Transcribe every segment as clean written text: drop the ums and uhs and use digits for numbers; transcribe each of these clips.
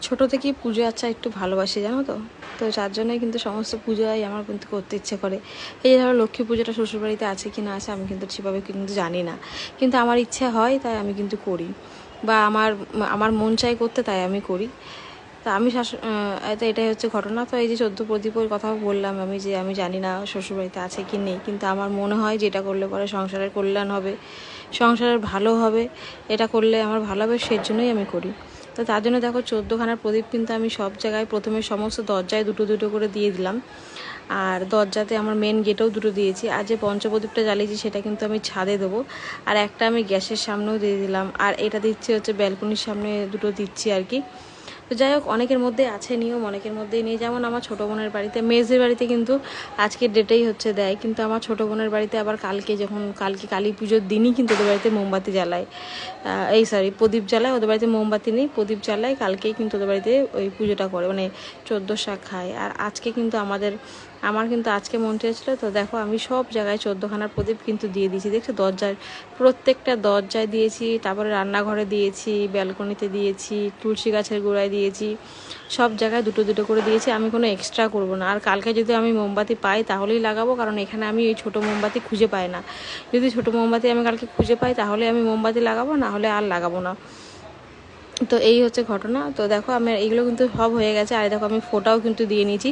ছোট থেকেই পুজো আচ্ছা একটু ভালোবাসি, জানো তো। তো যার জন্যই কিন্তু সমস্ত পুজোই আমার কিন্তু করতে ইচ্ছে করে। এই যে ধরো লক্ষ্মী পুজোটা শ্বশুরবাড়িতে আছে কি না আছে আমি কিন্তু সেভাবে কিন্তু জানি না, কিন্তু আমার ইচ্ছে হয় তাই আমি কিন্তু করি, বা আমার আমার মন চাই করতে তাই আমি করি। তা আমি তো এটাই হচ্ছে ঘটনা। তো এই যে 14 প্রদীপের কথা বললাম আমি, যে আমি জানি না শ্বশুরবাড়িতে আছে কি নেই, কিন্তু আমার মনে হয় যেটা করলে পরে সংসারের কল্যাণ হবে, সংসারের ভালো হবে, এটা করলে আমার ভালো হবে, সেই জন্যই আমি করি। তো তার জন্য দেখো 14খানার প্রদীপ কিন্তু আমি সব জায়গায় প্রথমে সমস্ত দরজায় দুটো দুটো করে দিয়ে দিলাম, আর দরজাতে আমার মেন গেটেও দুটো দিয়েছি। আর যে পঞ্চপ্রদীপটা জ্বালিয়েছি সেটা কিন্তু আমি ছাদে দেবো, আর একটা আমি গ্যাসের সামনেও দিয়ে দিলাম, আর এটা দিচ্ছি হচ্ছে ব্যালকনির সামনে দুটো দিচ্ছি আর কি। তো যাই হোক, অনেকের মধ্যে আছে নিয়ম, অনেকের মধ্যেই নেই। যেমন আমার ছোটো বোনের বাড়িতে, মেজদের বাড়িতে কিন্তু আজকের ডেটেই হচ্ছে দেয়, কিন্তু আমার ছোটো বোনের বাড়িতে আবার কালকে কালী পুজোর দিনই কিন্তু ওদের বাড়িতে মোমবাতি জ্বালায়, প্রদীপ জ্বালায়। ওদের বাড়িতে মোমবাতি নেই, প্রদীপ জ্বালায়। কালকেই কিন্তু ওদের বাড়িতে ওই পুজোটা করে, মানে 14 শাক খায়। আর আজকে কিন্তু আমার কিন্তু আজকে মন চেয়েছিলো, তো দেখো আমি সব জায়গায় 14খানার প্রদীপ কিন্তু দিয়ে দিয়েছি। দেখছো, প্রত্যেকটা দরজায় দিয়েছি, তারপরে রান্নাঘরে দিয়েছি, ব্যালকনিতে দিয়েছি, তুলসী গাছের গোড়ায় দিয়েছি, সব জায়গায় দুটো দুটো করে দিয়েছি। আমি কোনো এক্সট্রা করব না। আর কালকে যদি আমি মোমবাতি পাই তাহলেই লাগাবো, কারণ এখানে আমি এই ছোটো মোমবাতি খুঁজে পাই না। যদি ছোটো মোমবাতি আমি কালকে খুঁজে পাই তাহলে আমি মোমবাতি লাগাবো, না হলে আর লাগাবো না। তো এই হচ্ছে ঘটনা। তো দেখো আমার এইগুলো কিন্তু সব হয়ে গেছে। আর দেখো আমি ফোঁটাও কিন্তু দিয়ে নিয়েছি।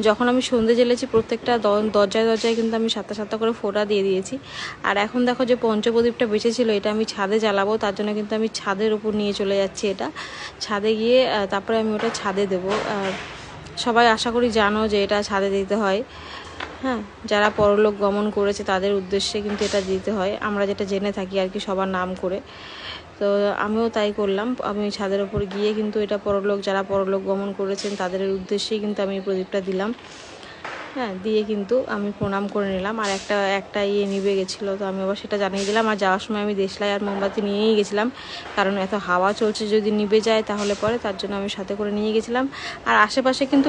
যখন আমি সন্ধে জ্বেলেছি প্রত্যেকটা দরজায় দরজায় কিন্তু আমি সাতটা সাতটা করে ফোঁটা দিয়ে দিয়েছি। আর এখন দেখো যে পঞ্চপ্রদীপটা বেঁচেছিল এটা আমি ছাদে জ্বালাবো, তার জন্য কিন্তু আমি ছাদের উপর নিয়ে চলে যাচ্ছি। এটা ছাদে গিয়ে তারপরে আমি ওটা ছাদে দেবো। সবাই আশা করি জানো যে এটা ছাদে দিতে হয়। হ্যাঁ, যারা পরলোক গমন করেছে তাদের উদ্দেশ্যে কিন্তু এটা দিতে হয়, আমরা যেটা জেনে থাকি আর কি, সবার নাম করে। তো আমিও তাই করলাম। আমি ছাদের ওপর গিয়ে কিন্তু এটা যারা পরলোক গমন করেছেন তাদের উদ্দেশ্যেই কিন্তু আমি এই প্রদীপটা দিলাম। হ্যাঁ, দিয়ে কিন্তু আমি প্রণাম করে নিলাম। আর একটা নিভে গেছিলো, তো আমি আবার সেটা জানিয়ে দিলাম। আর যাওয়ার সময় আমি দেশলাই আর মোমবাতি নিয়েই গেছিলাম, কারণ এত হাওয়া চলছে, যদি নিভে যায় তাহলে পরে, তার জন্য আমি সাথে করে নিয়ে গেছিলাম। আর আশেপাশে কিন্তু